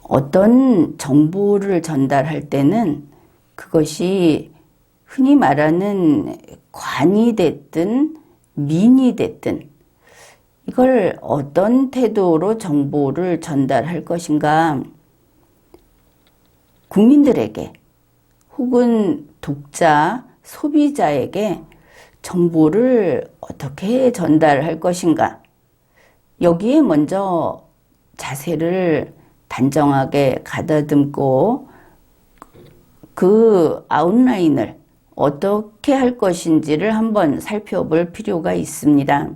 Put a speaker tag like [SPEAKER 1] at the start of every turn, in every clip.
[SPEAKER 1] 어떤 정보를 전달할 때는 그것이 흔히 말하는 관이 됐든 민이 됐든 이걸 어떤 태도로 정보를 전달할 것인가, 국민들에게 혹은 독자, 소비자에게 정보를 어떻게 전달할 것인가, 여기에 먼저 자세를 단정하게 가다듬고 그 아웃라인을 어떻게 할 것인지를 한번 살펴볼 필요가 있습니다.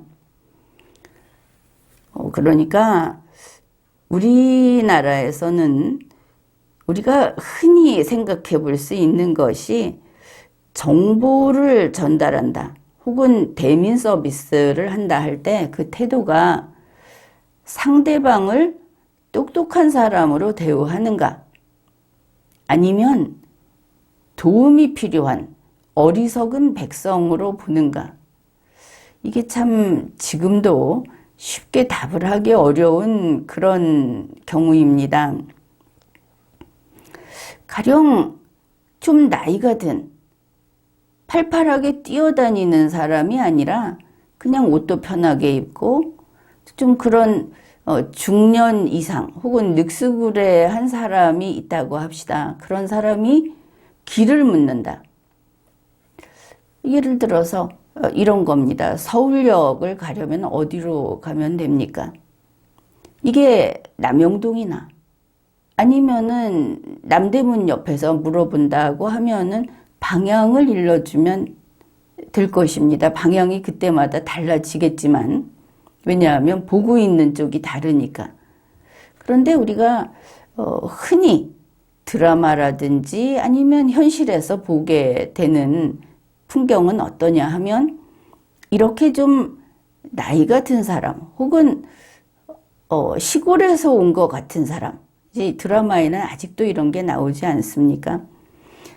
[SPEAKER 1] 그러니까 우리나라에서는 우리가 흔히 생각해 볼 수 있는 것이 정보를 전달한다 혹은 대민 서비스를 한다 할 때 그 태도가 상대방을 똑똑한 사람으로 대우하는가, 아니면 도움이 필요한 어리석은 백성으로 보는가, 이게 참 지금도 쉽게 답을 하기 어려운 그런 경우입니다. 가령 좀 나이가 든 팔팔하게 뛰어다니는 사람이 아니라 그냥 옷도 편하게 입고 좀 그런 중년 이상 혹은 늑스구레한 사람이 있다고 합시다. 그런 사람이 길을 묻는다. 예를 들어서 이런 겁니다. 서울역을 가려면 어디로 가면 됩니까? 이게 남영동이나 아니면은 남대문 옆에서 물어본다고 하면은 방향을 일러주면 될 것입니다. 방향이 그때마다 달라지겠지만, 왜냐하면 보고 있는 쪽이 다르니까. 그런데 우리가 흔히 드라마라든지 아니면 현실에서 보게 되는 풍경은 어떠냐 하면, 이렇게 좀 나이가 든 사람 혹은 시골에서 온 것 같은 사람, 이제 드라마에는 아직도 이런 게 나오지 않습니까?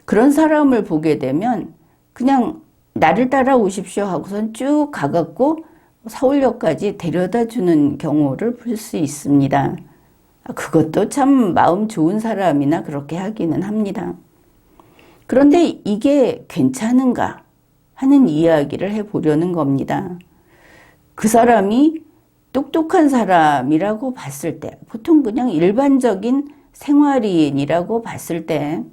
[SPEAKER 1] 그런 사람을 보게 되면 그냥 나를 따라오십시오 하고선 쭉 가갖고 서울역까지 데려다 주는 경우를 볼 수 있습니다. 그것도 참 마음 좋은 사람이나 그렇게 하기는 합니다. 그런데 이게 괜찮은가 하는 이야기를 해보려는 겁니다. 그 사람이 똑똑한 사람이라고 봤을 때, 보통 그냥 일반적인 생활인이라고 봤을 때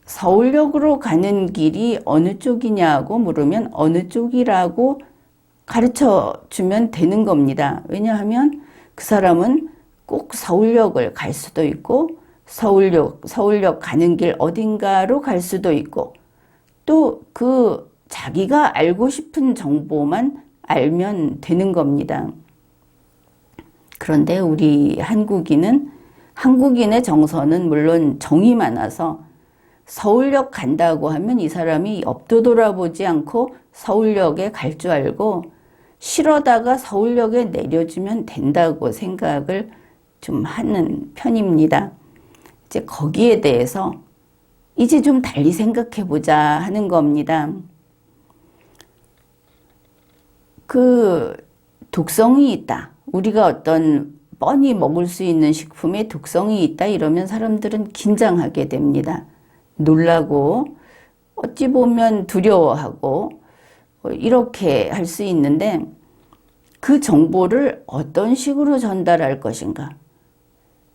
[SPEAKER 1] 서울역으로 가는 길이 어느 쪽이냐고 물으면 어느 쪽이라고 가르쳐 주면 되는 겁니다. 왜냐하면 그 사람은 꼭 서울역을 갈 수도 있고 서울역 가는 길 어딘가로 갈 수도 있고, 또 그 자기가 알고 싶은 정보만 알면 되는 겁니다. 그런데 우리 한국인의 정서는 물론 정이 많아서 서울역 간다고 하면 이 사람이 옆도 돌아보지 않고 서울역에 갈 줄 알고 실어다가 서울역에 내려주면 된다고 생각을 좀 하는 편입니다. 이제 거기에 대해서 이제 좀 달리 생각해 보자 하는 겁니다. 그 독성이 있다. 우리가 어떤 뻔히 먹을 수 있는 식품에 독성이 있다 이러면 사람들은 긴장하게 됩니다. 놀라고 어찌 보면 두려워하고 이렇게 할 수 있는데, 그 정보를 어떤 식으로 전달할 것인가.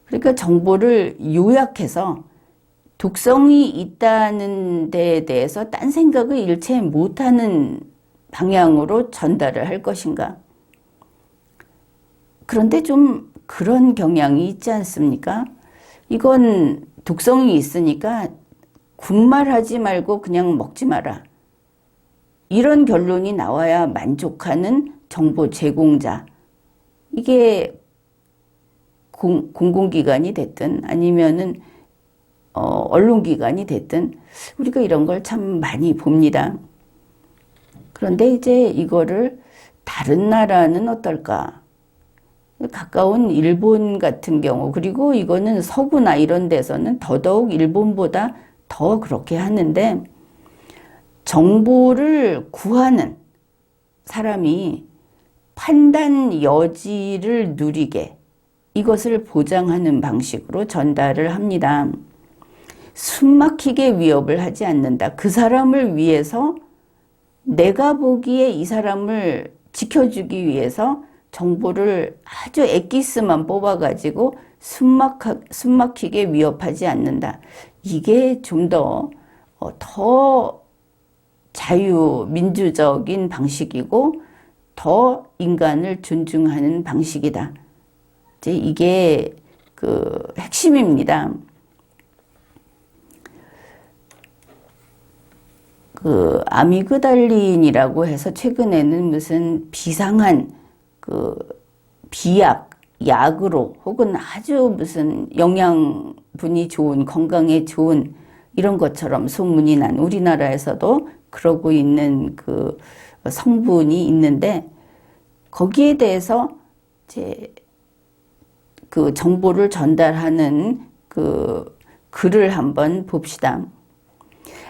[SPEAKER 1] 그러니까 정보를 요약해서 독성이 있다는 데에 대해서 딴 생각을 일체 못하는 방향으로 전달을 할 것인가. 그런데 좀 그런 경향이 있지 않습니까? 이건 독성이 있으니까 군말하지 말고 그냥 먹지 마라, 이런 결론이 나와야 만족하는 정보 제공자, 이게 공공기관이 됐든 아니면은 언론기관이 됐든 우리가 이런 걸 참 많이 봅니다. 그런데 이제 이거를 다른 나라는 어떨까? 가까운 일본 같은 경우, 그리고 이거는 서구나 이런 데서는 더더욱 일본보다 더 그렇게 하는데, 정보를 구하는 사람이 판단 여지를 누리게, 이것을 보장하는 방식으로 전달을 합니다. 숨막히게 위협을 하지 않는다. 그 사람을 위해서 내가 보기에 이 사람을 지켜주기 위해서 정보를 아주 엑기스만 뽑아가지고 숨막히게 위협하지 않는다. 이게 좀 더 자유민주적인 방식이고 더 인간을 존중하는 방식이다. 이제 이게 그 핵심입니다. 그 아미그달린이라고 해서 최근에는 무슨 비상한 그 비약, 약으로 혹은 아주 무슨 영양분이 좋은, 건강에 좋은 이런 것처럼 소문이 난 우리나라에서도 그러고 있는 그 성분이 있는데 거기에 대해서 이제 그 정보를 전달하는 그 글을 한번 봅시다.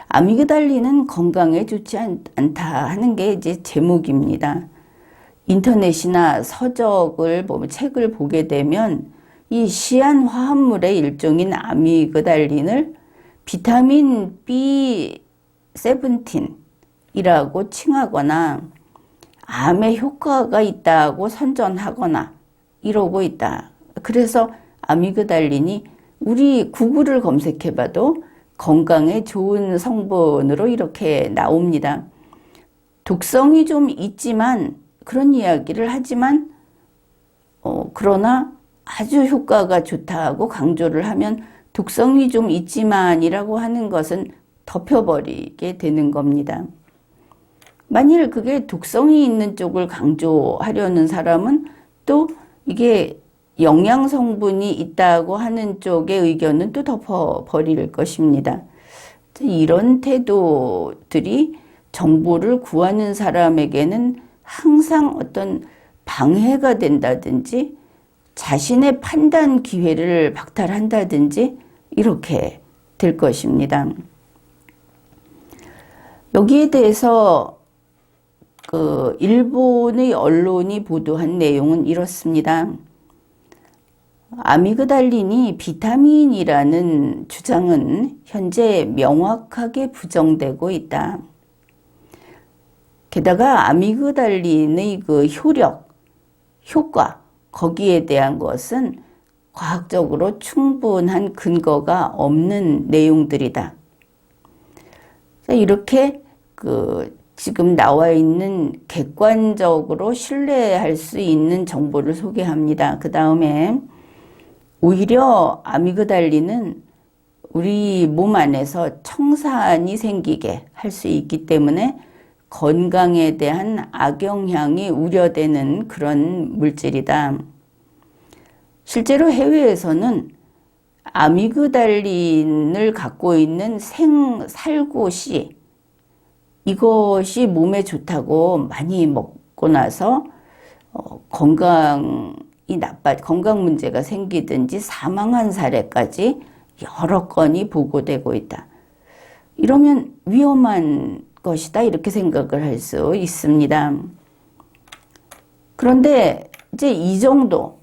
[SPEAKER 1] 아미그달린은 건강에 좋지 않다 하는 게 이제 제목입니다. 인터넷이나 서적을 보면 책을 보게 되면 이 시안 화합물의 일종인 아미그달린을 비타민 B17이라고 칭하거나 암에 효과가 있다고 선전하거나 이러고 있다. 그래서 아미그달린이 우리 구글을 검색해봐도 건강에 좋은 성분으로 이렇게 나옵니다. 독성이 좀 있지만 그런 이야기를 하지만 그러나 아주 효과가 좋다고 강조를 하면 독성이 좀 있지만이라고 하는 것은 덮여버리게 되는 겁니다. 만일 그게 독성이 있는 쪽을 강조하려는 사람은 또 이게 영양 성분이 있다고 하는 쪽의 의견은 또 덮어버릴 것입니다. 이런 태도들이 정보를 구하는 사람에게는 항상 어떤 방해가 된다든지 자신의 판단 기회를 박탈한다든지 이렇게 될 것입니다. 여기에 대해서 그 일본의 언론이 보도한 내용은 이렇습니다. 아미그달린이 비타민이라는 주장은 현재 명확하게 부정되고 있다. 게다가 아미그달린의 그 효과, 거기에 대한 것은 과학적으로 충분한 근거가 없는 내용들이다. 이렇게 그 지금 나와 있는 객관적으로 신뢰할 수 있는 정보를 소개합니다. 그 다음에 오히려 아미그달린은 우리 몸 안에서 청산이 생기게 할 수 있기 때문에 건강에 대한 악영향이 우려되는 그런 물질이다. 실제로 해외에서는 아미그달린을 갖고 있는 생살구씨, 이것이 몸에 좋다고 많이 먹고 나서 건강 문제가 생기든지 사망한 사례까지 여러 건이 보고되고 있다. 이러면 위험한 것이다 이렇게 생각을 할 수 있습니다. 그런데 이제 이 정도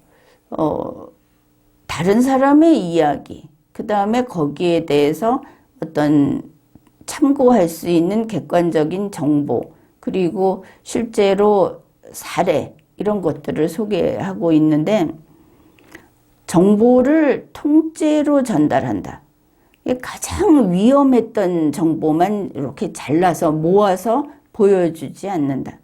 [SPEAKER 1] 다른 사람의 이야기, 그 다음에 거기에 대해서 어떤 참고할 수 있는 객관적인 정보, 그리고 실제로 사례 이런 것들을 소개하고 있는데 정보를 통째로 전달한다. 가장 위험했던 정보만 이렇게 잘라서 모아서 보여주지 않는다.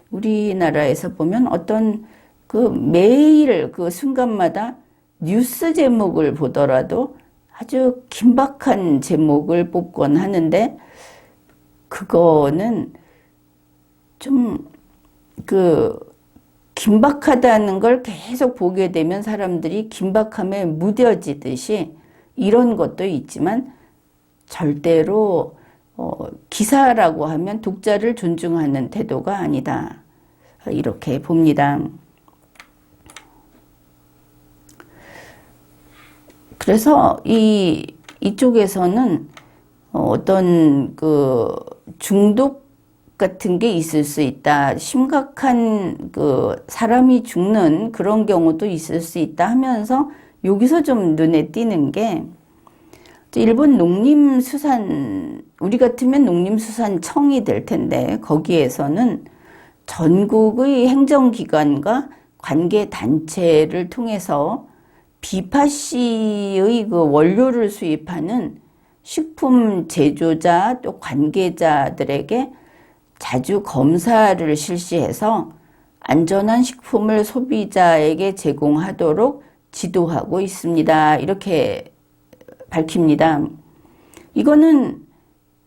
[SPEAKER 1] 우리나라에서 보면 어떤 그 매일 그 순간마다 뉴스 제목을 보더라도 아주 긴박한 제목을 뽑곤 하는데 그거는 좀 그 긴박하다는 걸 계속 보게 되면 사람들이 긴박함에 무뎌지듯이 이런 것도 있지만 절대로 기사라고 하면 독자를 존중하는 태도가 아니다. 이렇게 봅니다. 그래서 이쪽에서는 어떤 그 중독 같은 게 있을 수 있다. 심각한 사람이 죽는 그런 경우도 있을 수 있다 하면서 여기서 좀 눈에 띄는 게 일본 농림수산, 우리 같으면 농림수산청이 될 텐데 거기에서는 전국의 행정기관과 관계단체를 통해서 비파씨의 원료를 수입하는 식품 제조자 또 관계자들에게 자주 검사를 실시해서 안전한 식품을 소비자에게 제공하도록 지도하고 있습니다. 이렇게 밝힙니다. 이거는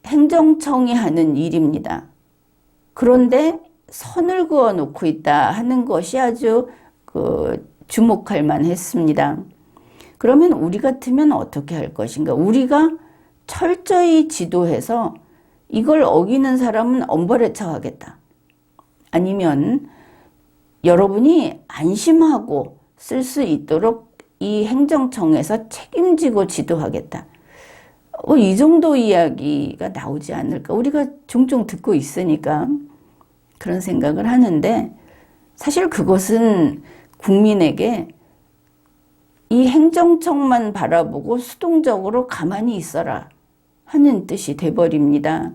[SPEAKER 1] 행정청이 하는 일입니다. 그런데 선을 그어 놓고 있다 하는 것이 아주 주목할 만했습니다. 그러면 우리 같으면 어떻게 할 것인가? 우리가 철저히 지도해서 이걸 어기는 사람은 엄벌에 처하겠다. 아니면 여러분이 안심하고 쓸 수 있도록 이 행정청에서 책임지고 지도하겠다. 이 정도 이야기가 나오지 않을까? 우리가 종종 듣고 있으니까 그런 생각을 하는데 사실 그것은 국민에게 이 행정청만 바라보고 수동적으로 가만히 있어라 하는 뜻이 돼버립니다.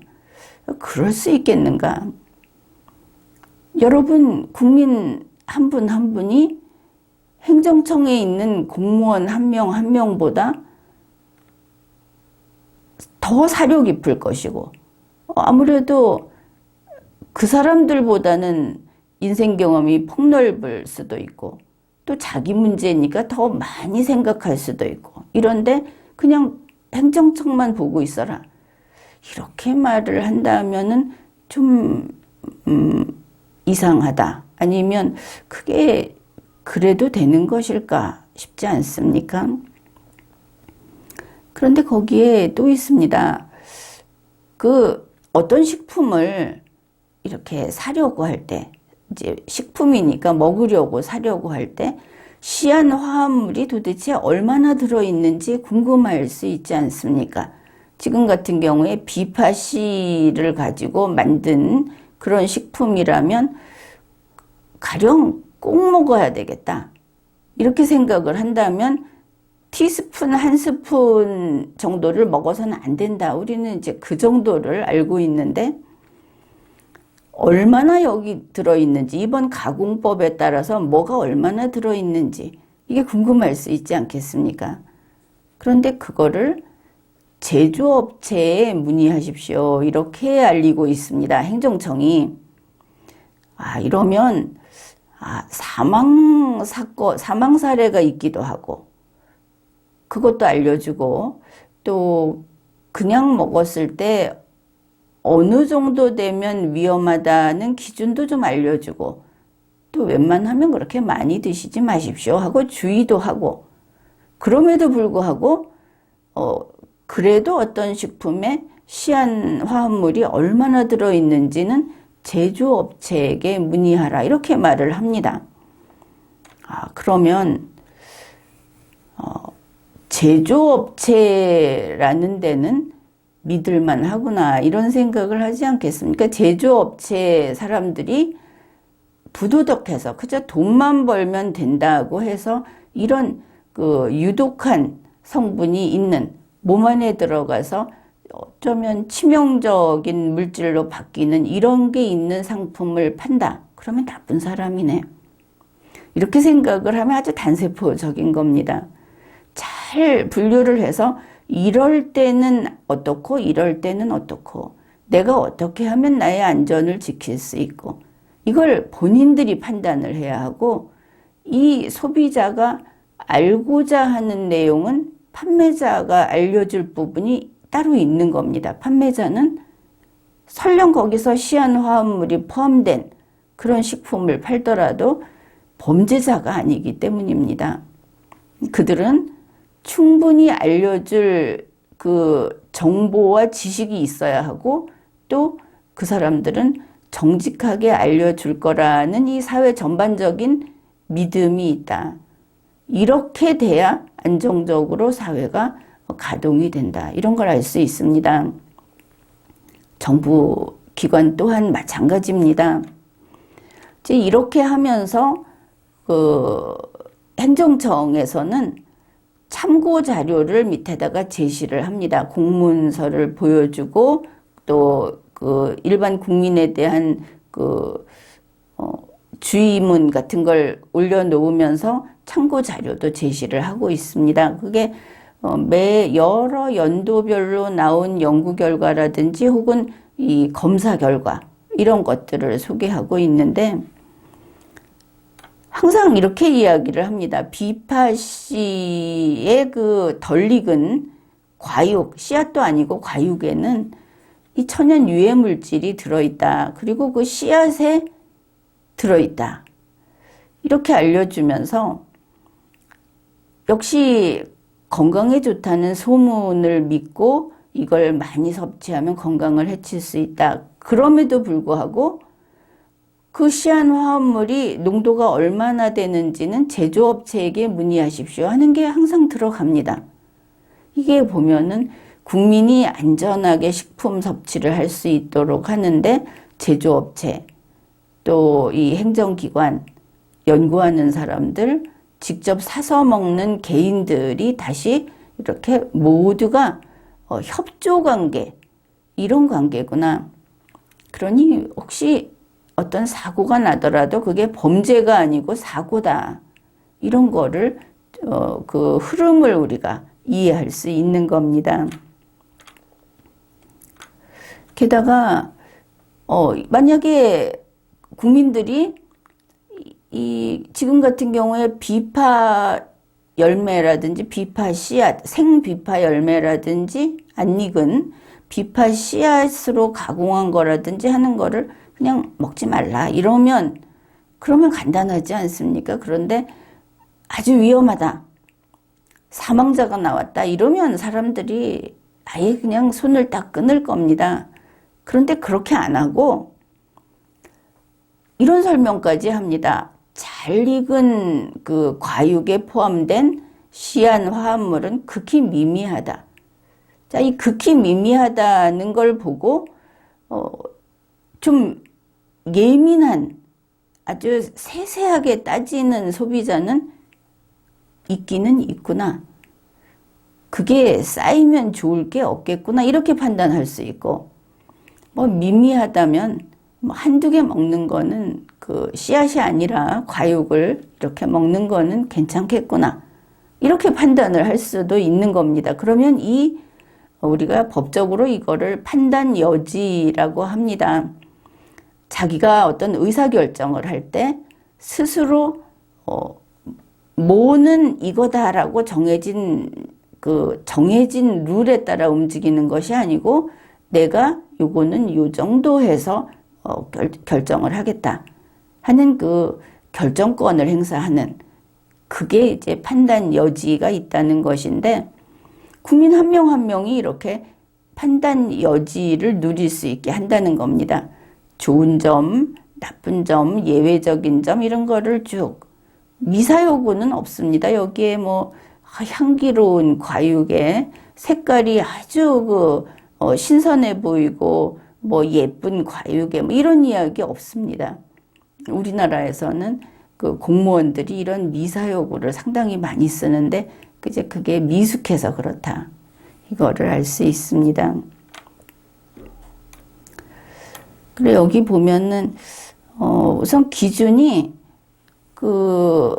[SPEAKER 1] 그럴 수 있겠는가? 여러분, 국민 한 분 한 분이 행정청에 있는 공무원 한 명 한 명보다 더 사려 깊을 것이고 아무래도 그 사람들보다는 인생 경험이 폭넓을 수도 있고 또 자기 문제니까 더 많이 생각할 수도 있고 이런데 그냥 행정청만 보고 있어라. 이렇게 말을 한다면은 좀 이상하다. 아니면 그게 그래도 되는 것일까 싶지 않습니까? 그런데 거기에 또 있습니다. 어떤 식품을 이렇게 사려고 할 때, 이제 식품이니까 먹으려고 사려고 할 때, 시안 화합물이 도대체 얼마나 들어있는지 궁금할 수 있지 않습니까? 지금 같은 경우에 비파씨를 가지고 만든 그런 식품이라면 가령 꼭 먹어야 되겠다. 이렇게 생각을 한다면 티스푼 한 스푼 정도를 먹어서는 안 된다. 우리는 이제 그 정도를 알고 있는데 얼마나 여기 들어있는지 이번 가공법에 따라서 뭐가 얼마나 들어있는지 이게 궁금할 수 있지 않겠습니까? 그런데 그거를 제조업체에 문의하십시오. 이렇게 알리고 있습니다. 행정청이. 이러면 사망 사례가 있기도 하고 그것도 알려주고 또 그냥 먹었을 때 어느 정도 되면 위험하다는 기준도 좀 알려주고 또 웬만하면 그렇게 많이 드시지 마십시오 하고 주의도 하고 그럼에도 불구하고 그래도 어떤 식품에 시안 화합물이 얼마나 들어있는지는 제조업체에게 문의하라 이렇게 말을 합니다. 그러면 제조업체라는 데는 믿을만 하구나 이런 생각을 하지 않겠습니까? 제조업체 사람들이 부도덕해서 그저 돈만 벌면 된다고 해서 이런 유독한 성분이 있는 몸 안에 들어가서 어쩌면 치명적인 물질로 바뀌는 이런 게 있는 상품을 판다. 그러면 나쁜 사람이네. 이렇게 생각을 하면 아주 단세포적인 겁니다. 잘 분류를 해서 이럴 때는 어떻고 이럴 때는 어떻고 내가 어떻게 하면 나의 안전을 지킬 수 있고 이걸 본인들이 판단을 해야 하고 이 소비자가 알고자 하는 내용은 판매자가 알려줄 부분이 따로 있는 겁니다. 판매자는 설령 거기서 시안 화합물이 포함된 그런 식품을 팔더라도 범죄자가 아니기 때문입니다. 그들은 충분히 알려줄 그 정보와 지식이 있어야 하고 또 그 사람들은 정직하게 알려줄 거라는 이 사회 전반적인 믿음이 있다. 이렇게 돼야 안정적으로 사회가 가동이 된다. 이런 걸 알 수 있습니다. 정부 기관 또한 마찬가지입니다. 이제 이렇게 하면서 그 행정청에서는 참고 자료를 밑에다가 제시를 합니다. 공문서를 보여주고 또 그 일반 국민에 대한 그 주의문 같은 걸 올려놓으면서 참고 자료도 제시를 하고 있습니다. 그게 매 여러 연도별로 나온 연구 결과라든지 혹은 이 검사 결과 이런 것들을 소개하고 있는데 항상 이렇게 이야기를 합니다. 비파씨의 그 덜 익은 과육, 씨앗도 아니고 과육에는 이 천연 유해 물질이 들어있다. 그리고 그 씨앗에 들어있다. 이렇게 알려주면서 역시 건강에 좋다는 소문을 믿고 이걸 많이 섭취하면 건강을 해칠 수 있다. 그럼에도 불구하고 그 씨앗 화합물이 농도가 얼마나 되는지는 제조업체에게 문의하십시오 하는 게 항상 들어갑니다. 이게 보면은 국민이 안전하게 식품 섭취를 할 수 있도록 하는데 제조업체 또 이 행정기관 연구하는 사람들 직접 사서 먹는 개인들이 다시 이렇게 모두가 협조관계 이런 관계구나. 그러니 혹시 어떤 사고가 나더라도 그게 범죄가 아니고 사고다. 이런 거를 그 흐름을 우리가 이해할 수 있는 겁니다. 게다가 만약에 국민들이 이 지금 같은 경우에 비파 열매라든지 비파 씨앗, 생비파 열매라든지 안 익은 비파 씨앗으로 가공한 거라든지 하는 거를 그냥 먹지 말라 이러면 그러면 간단하지 않습니까? 그런데 아주 위험하다. 사망자가 나왔다 이러면 사람들이 아예 그냥 손을 딱 끊을 겁니다. 그런데 그렇게 안 하고 이런 설명까지 합니다. 잘 익은 그 과육에 포함된 씨앗 화합물은 극히 미미하다. 자, 이 극히 미미하다는 걸 보고 좀 예민한 아주 세세하게 따지는 소비자는 있기는 있구나. 그게 쌓이면 좋을 게 없겠구나. 이렇게 판단할 수 있고 뭐 미미하다면 뭐 한두 개 먹는 거는 그 씨앗이 아니라 과육을 이렇게 먹는 거는 괜찮겠구나. 이렇게 판단을 할 수도 있는 겁니다. 그러면 우리가 법적으로 이거를 판단 여지라고 합니다. 자기가 어떤 의사결정을 할 때 스스로 뭐는 이거다라고 정해진 룰에 따라 움직이는 것이 아니고 내가 요거는 요 정도 해서 결정을 하겠다 하는 그 결정권을 행사하는 그게 이제 판단 여지가 있다는 것인데 국민 한 명 한 명이 이렇게 판단 여지를 누릴 수 있게 한다는 겁니다. 좋은 점, 나쁜 점, 예외적인 점 이런 거를 쭉 미사여구는 없습니다. 여기에 뭐 향기로운 과육에 색깔이 아주 신선해 보이고 뭐 예쁜 과육에 뭐 이런 이야기 없습니다. 우리나라에서는 그 공무원들이 이런 미사여구를 상당히 많이 쓰는데 이제 그게 미숙해서 그렇다. 이거를 알 수 있습니다. 그래 여기 보면은 우선 기준이 그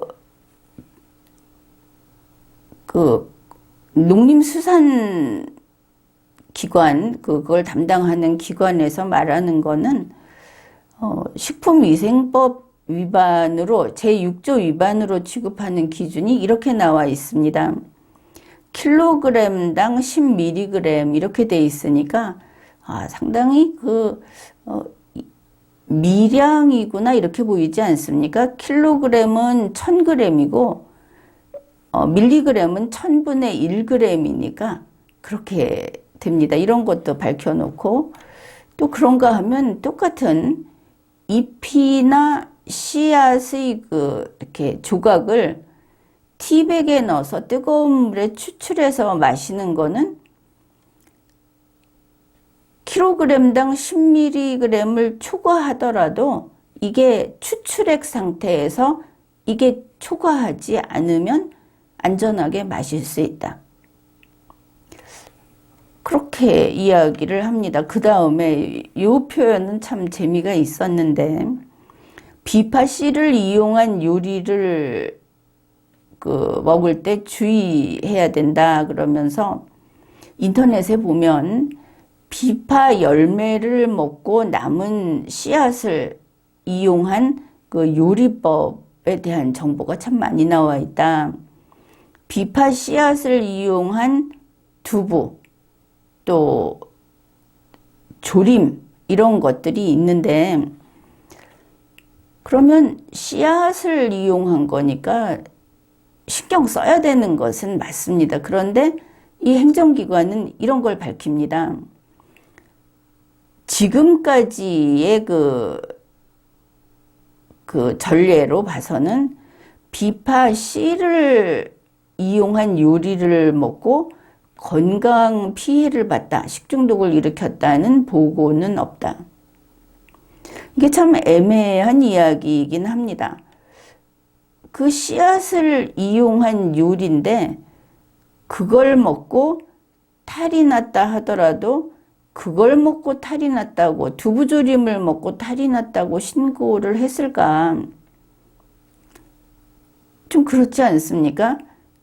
[SPEAKER 1] 농림수산 기관 그걸 담당하는 기관에서 말하는 거는 식품위생법 위반으로 제6조 위반으로 취급하는 기준이 이렇게 나와 있습니다. 킬로그램당 10mg 이렇게 돼 있으니까 상당히 미량이구나 이렇게 보이지 않습니까? 킬로그램은 1000g이고 밀리그램은 1000분의 1g이니까 그렇게 됩니다. 이런 것도 밝혀놓고 또 그런가 하면 똑같은 잎이나 씨앗의 이렇게 조각을 티백에 넣어서 뜨거운 물에 추출해서 마시는 거는 킬로그램당 10mg을 초과하더라도 이게 추출액 상태에서 이게 초과하지 않으면 안전하게 마실 수 있다. 그렇게 이야기를 합니다. 그 다음에 이 표현은 참 재미가 있었는데, 비파 씨를 이용한 요리를 먹을 때 주의해야 된다 그러면서 인터넷에 보면 비파 열매를 먹고 남은 씨앗을 이용한 그 요리법에 대한 정보가 참 많이 나와 있다. 비파 씨앗을 이용한 두부, 또 조림 이런 것들이 있는데, 그러면 씨앗을 이용한 거니까 신경 써야 되는 것은 맞습니다. 그런데 이 행정기관은 이런 걸 밝힙니다. 지금까지의 그 전례로 봐서는 비파 씨를 이용한 요리를 먹고 건강 피해를 봤다, 식중독을 일으켰다는 보고는 없다. 이게 참 애매한 이야기이긴 합니다. 그 씨앗을 이용한 요리인데 그걸 먹고 탈이 났다 하더라도 그걸 먹고 탈이 났다고, 두부조림을 먹고 탈이 났다고 신고를 했을까? 좀 그렇지 않습니까?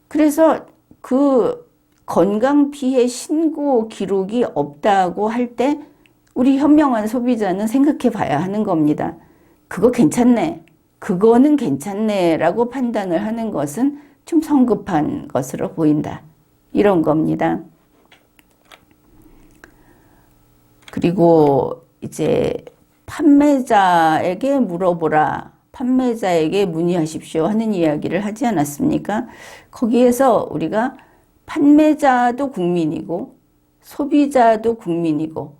[SPEAKER 1] 그래서 그 건강 피해 신고 기록이 없다고 할 때 우리 현명한 소비자는 생각해 봐야 하는 겁니다. 그거 괜찮네, 그거는 괜찮네 라고 판단을 하는 것은 좀 성급한 것으로 보인다, 이런 겁니다. 그리고 이제 판매자에게 물어보라, 판매자에게 문의하십시오 하는 이야기를 하지 않았습니까? 거기에서 우리가 판매자도 국민이고 소비자도 국민이고,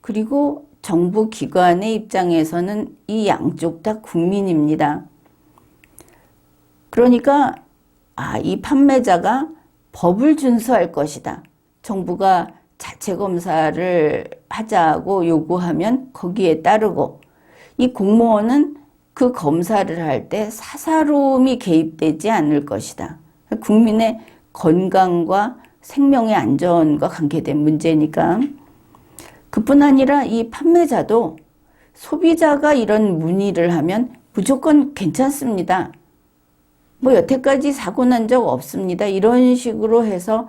[SPEAKER 1] 그리고 정부 기관의 입장에서는 이 양쪽 다 국민입니다. 그러니까 이 판매자가 법을 준수할 것이다, 정부가 자체 검사를 하자고 요구하면 거기에 따르고, 이 공무원은 그 검사를 할 때 사사로움이 개입되지 않을 것이다. 국민의 건강과 생명의 안전과 관계된 문제니까. 그뿐 아니라 이 판매자도 소비자가 이런 문의를 하면 무조건 괜찮습니다, 뭐 여태까지 사고 난 적 없습니다, 이런 식으로 해서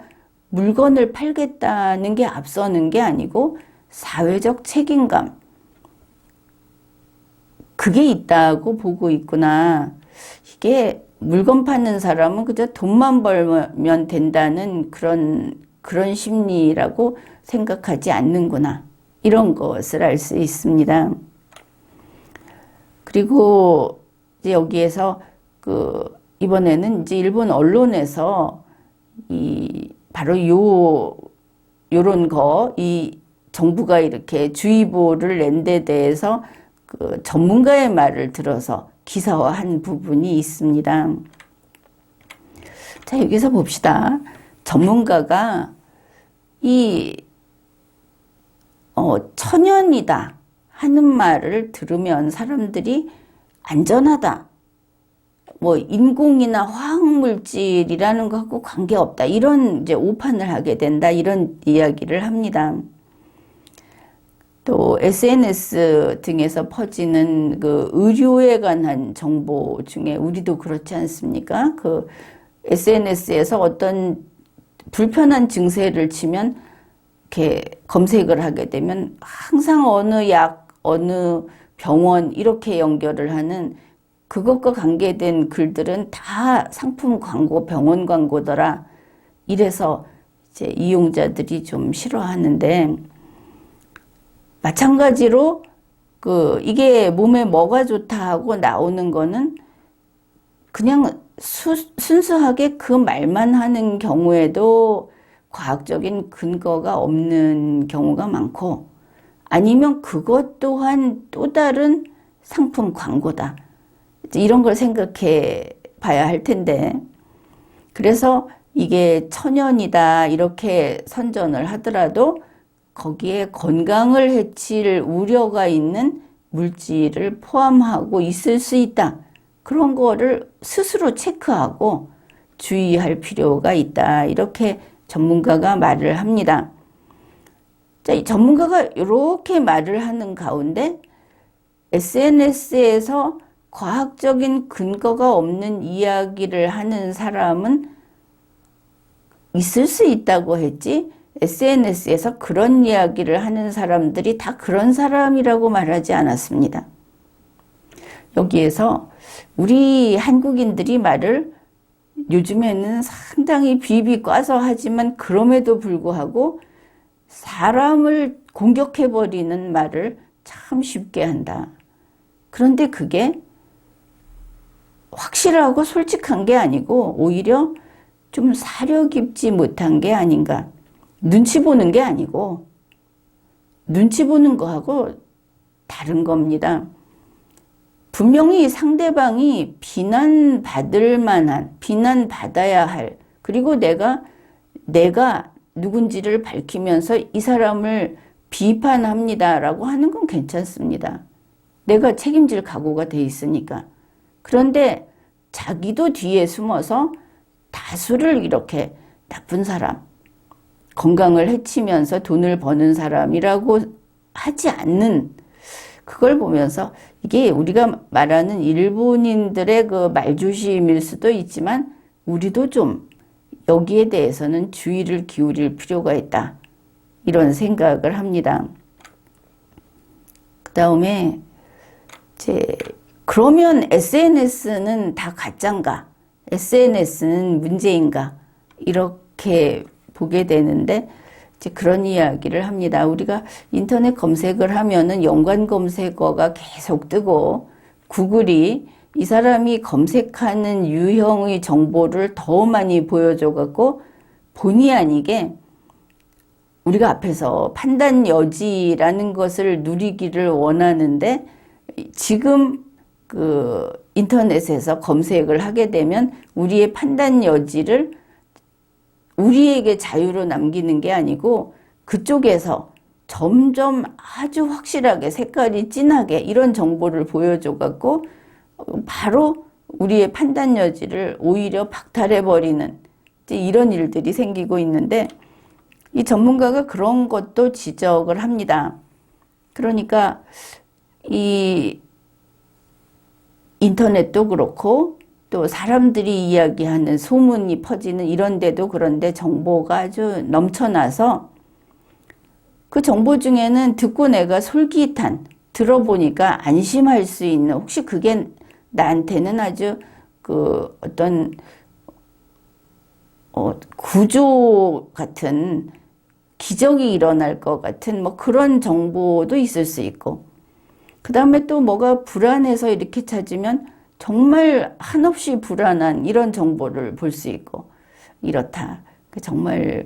[SPEAKER 1] 물건을 팔겠다는 게 앞서는 게 아니고 사회적 책임감, 그게 있다고 보고 있구나. 이게 물건 파는 사람은 그저 돈만 벌면 된다는 그런 심리라고 생각하지 않는구나, 이런 것을 알 수 있습니다. 그리고 이제 여기에서 이번에는 이제 일본 언론에서 바로 요런 이 정부가 이렇게 주의보를 낸 데 대해서 전문가의 말을 들어서 기사화한 부분이 있습니다. 자, 여기서 봅시다. 전문가가 천연이다 하는 말을 들으면 사람들이 안전하다, 뭐 인공이나 화학물질이라는 것하고 관계없다, 이런 이제 오판을 하게 된다, 이런 이야기를 합니다. 또 SNS 등에서 퍼지는 그 의료에 관한 정보 중에 우리도 그렇지 않습니까? 그 SNS에서 어떤 불편한 증세를 치면 이렇게 검색을 하게 되면 항상 어느 약, 어느 병원 이렇게 연결을 하는, 그것과 관계된 글들은 다 상품 광고, 병원 광고더라, 이래서 이제 이용자들이 좀 싫어하는데, 마찬가지로 이게 몸에 뭐가 좋다 하고 나오는 거는 그냥 순수하게 그 말만 하는 경우에도 과학적인 근거가 없는 경우가 많고, 아니면 그것 또한 또 다른 상품 광고다, 이런 걸 생각해 봐야 할 텐데, 그래서 이게 천연이다 이렇게 선전을 하더라도 거기에 건강을 해칠 우려가 있는 물질을 포함하고 있을 수 있다. 그런 거를 스스로 체크하고 주의할 필요가 있다. 이렇게 전문가가 말을 합니다. 자, 이 전문가가 이렇게 말을 하는 가운데 SNS에서 과학적인 근거가 없는 이야기를 하는 사람은 있을 수 있다고 했지, SNS에서 그런 이야기를 하는 사람들이 다 그런 사람이라고 말하지 않았습니다. 여기에서 우리 한국인들이 말을 요즘에는 상당히 비비 꽈서 하지만 그럼에도 불구하고 사람을 공격해버리는 말을 참 쉽게 한다. 그런데 그게 확실하고 솔직한 게 아니고 오히려 좀 사려 깊지 못한 게 아닌가. 눈치 보는 게 아니고 눈치 보는 거하고 다른 겁니다. 분명히 상대방이 비난받을 만한, 비난받아야 할, 그리고 내가 누군지를 밝히면서 이 사람을 비판합니다라고 하는 건 괜찮습니다. 내가 책임질 각오가 돼 있으니까. 그런데 자기도 뒤에 숨어서 다수를 이렇게 나쁜 사람, 건강을 해치면서 돈을 버는 사람이라고 하지 않는, 그걸 보면서 이게 우리가 말하는 일본인들의 그 말조심일 수도 있지만 우리도 좀 여기에 대해서는 주의를 기울일 필요가 있다. 이런 생각을 합니다. 그 다음에 그러면 SNS는 다 가짜인가? SNS는 문제인가? 이렇게 보게 되는데 이제 그런 이야기를 합니다. 우리가 인터넷 검색을 하면은 연관 검색어가 계속 뜨고 구글이 이 사람이 검색하는 유형의 정보를 더 많이 보여줘 갖고 본의 아니게 우리가 앞에서 판단 여지라는 것을 누리기를 원하는데 지금 그 인터넷에서 검색을 하게 되면 우리의 판단 여지를 우리에게 자유로 남기는 게 아니고 그쪽에서 점점 아주 확실하게 색깔이 진하게 이런 정보를 보여줘 갖고 바로 우리의 판단 여지를 오히려 박탈해버리는 이런 일들이 생기고 있는데 이 전문가가 그런 것도 지적을 합니다. 그러니까 이 인터넷도 그렇고 또 사람들이 이야기하는 소문이 퍼지는 이런 데도 그런데 정보가 아주 넘쳐나서 그 정보 중에는 듣고 내가 솔깃한, 들어보니까 안심할 수 있는, 혹시 그게 나한테는 아주 그 어떤 구조 같은 기적이 일어날 것 같은 뭐 그런 정보도 있을 수 있고, 그 다음에 또 뭐가 불안해서 이렇게 찾으면 정말 한없이 불안한 이런 정보를 볼 수 있고 이렇다. 정말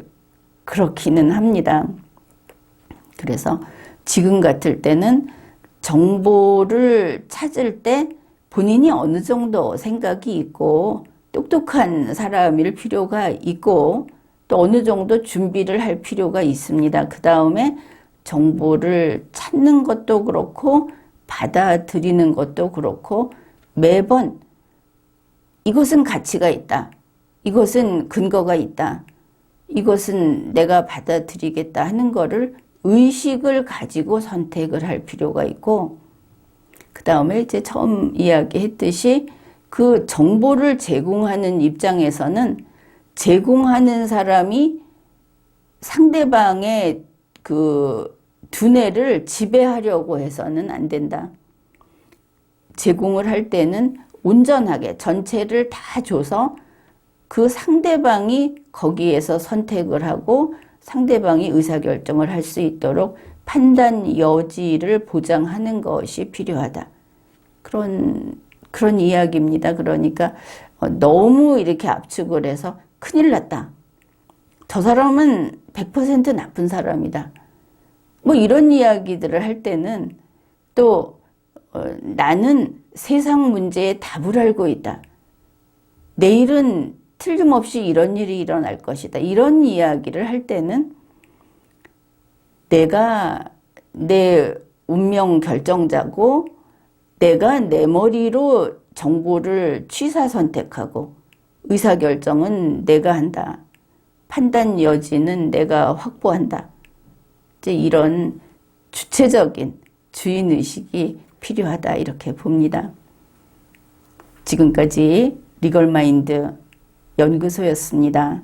[SPEAKER 1] 그렇기는 합니다. 그래서 지금 같을 때는 정보를 찾을 때 본인이 어느 정도 생각이 있고 똑똑한 사람일 필요가 있고 또 어느 정도 준비를 할 필요가 있습니다. 그 다음에 정보를 찾는 것도 그렇고 받아들이는 것도 그렇고 매번 이것은 가치가 있다. 이것은 근거가 있다. 이것은 내가 받아들이겠다 하는 거를 의식을 가지고 선택을 할 필요가 있고, 그 다음에 이제 처음 이야기했듯이 그 정보를 제공하는 입장에서는 제공하는 사람이 상대방의 그 두뇌를 지배하려고 해서는 안 된다. 제공을 할 때는 온전하게 전체를 다 줘서 그 상대방이 거기에서 선택을 하고 상대방이 의사결정을 할 수 있도록 판단 여지를 보장하는 것이 필요하다. 그런 이야기입니다. 그러니까 너무 이렇게 압축을 해서 큰일 났다. 저 사람은 100% 나쁜 사람이다. 뭐 이런 이야기들을 할 때는 또 나는 세상 문제의 답을 알고 있다. 내일은 틀림없이 이런 일이 일어날 것이다. 이런 이야기를 할 때는 내가 내 운명 결정자고 내가 내 머리로 정보를 취사 선택하고 의사결정은 내가 한다. 판단 여지는 내가 확보한다. 이제 이런 주체적인 주인의식이 필요하다 이렇게 봅니다. 지금까지 리걸마인드 연구소였습니다.